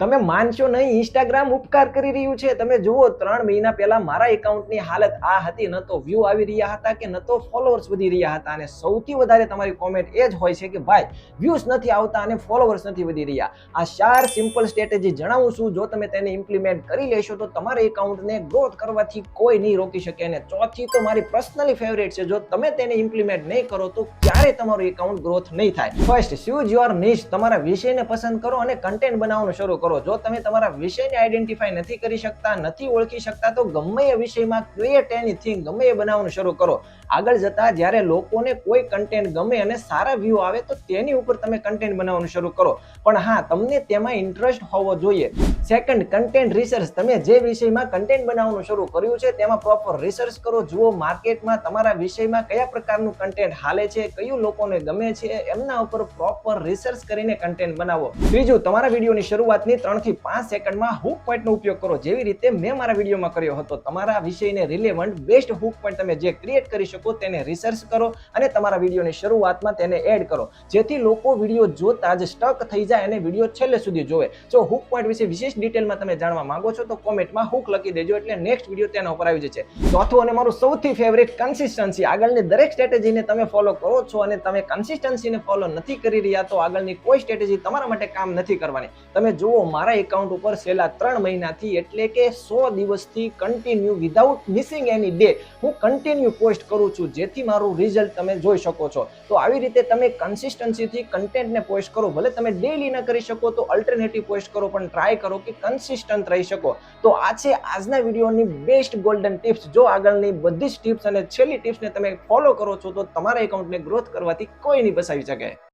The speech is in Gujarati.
તમે માનશો નહીં, ઇન્સ્ટાગ્રામ ઉપકાર કરી રહ્યું છે. તમે જુઓ 3 મહિના પહેલા મારા એકાઉન્ટની હાલત આ હતી, ન તો વ્યૂ આવી રહ્યા હતા કે ન તો ફોલોઅર્સ વધી રહ્યા હતા. અને સૌથી વધારે તમારી કોમેન્ટ એ જ હોય છે કે ભાઈ વ્યૂઝ નથી આવતા અને ફોલોઅર્સ નથી વધી રહ્યા. આ 4 સિમ્પલ સ્ટ્રેટેજી જણાવું છું, જો તમે તેને ઇમ્પ્લિમેન્ટ કરી લેશો તો તમારા એકાઉન્ટને ગ્રોથ કરવાથી કોઈ નહીં રોકી શકે. અને ચોથી તો મારી પર્સનલી ફેવરેટ છે, જો તમે તેને ઇમ્પ્લિમેન્ટ નહીં કરો તો ક્યારે તમારું એકાઉન્ટ ગ્રોથ નહીં થાય. First, choose your niche. તમારા વિષયને પસંદ કરો અને કન્ટેન્ટ બનાવવાનું શરૂ કરો. જો તમે તમારા વિષયને આઈડેન્ટિફાઈ નથી કરી શકતા, નથી ઓળખી શકતા, તો ગમે એ વિષયમાં ક્રિએટ એનીથિંગ, ગમે એ બનાવવાનું શરૂ કરો. આગળ જતા જ્યારે લોકોને કોઈ કન્ટેન્ટ ગમે અને સારા વ્યૂ આવે તો તેની ઉપર તમે કન્ટેન્ટ બનાવવાનું શરૂ કરો. પણ હા, તમને તેમાં ઇન્ટરેસ્ટ હોવો જોઈએ. Second, content research. તમે જે વિષયમાં કન્ટેન્ટ બનાવવાનું શરૂ કર્યું છે તેમાં પ્રોપર રિસર્ચ કરો. જુઓ માર્કેટમાં તમારા વિષયમાં કયા પ્રકારનું કન્ટેન્ટ હાલે છે, કયું લોકોને ગમે છે, એમના ઉપર પ્રોપર રિસર્ચ કરીને કન્ટેન્ટ બનાવો. ત્રીજું, તમારા વિડીયોની શરૂઆતની 3 થી 5 સેકન્ડમાં હુક પોઈન્ટનો ઉપયોગ કરો, જેવી રીતે મેં મારા વિડીયોમાં કર્યો હતો. તમારા વિષયને રિલેવન્ટ બેસ્ટ હુક પોઈન્ટ તમે જે ક્રિએટ કરી શકો તેને રિસર્ચ કરો અને તમારા વિડીયોની શરૂઆતમાં તેને એડ કરો, જેથી લોકો વિડીયો જોતા જ સ્ટક થઈ જાય અને વિડીયો છેલ્લે સુધી જોવે. જો હુક પોઈન્ટ વિશે વિશેષ ડિટેલમાં તમે જાણવા માંગો છો તો કોમેન્ટમાં હુક લખી દેજો, એટલે નેક્સ્ટ વિડીયો તેના ઉપર આવી જશે. ચોથું અને મારું સૌથી ફેવરેટ, કન્સિસ્ટન્સી. આગળની દરેક સ્ટ્રેટેજીને તમે ફોલો કરો છો અને તમે કન્સિસ્ટન્સીને ફોલો નથી કરી રહ્યા તો આગળની કોઈ સ્ટ્રેટેજી તમારા માટે કામ નથી કરવાની. તમે જુઓ મારા એકાઉન્ટ ઉપર છેલ્લા 3 મહિનાથી, એટલે કે 100 દિવસથી કન્ટિન્યુ વિધાઉટ મિસિંગ એની ડે હું કન્ટિન્યુ પોસ્ટ કરું છું, જેથી મારું રિઝલ્ટ તમે જોઈ શકો છો. તો આવી રીતે તમે કન્સિસ્ટન્સીથી કન્ટેન્ટને પોસ્ટ કરો. ભલે તમે ડેઈલી ન કરી શકો તો અલ્ટરનેટિવ પોસ્ટ કરો, પણ ટ્રાય કરો કે કન્સિસ્ટન્ટ રહી શકો. તો આ છે આજના વિડીયોની બેસ્ટ ગોલ્ડન ટિપ્સ. જો આગળની બધી જ ટિપ્સ અને છેલ્લી ટિપ્સને તમે ફોલો કરો છો તો તમારા એકાઉન્ટને ગ્રોથ કરવાથી કોઈ નહીં બચાવી શકે.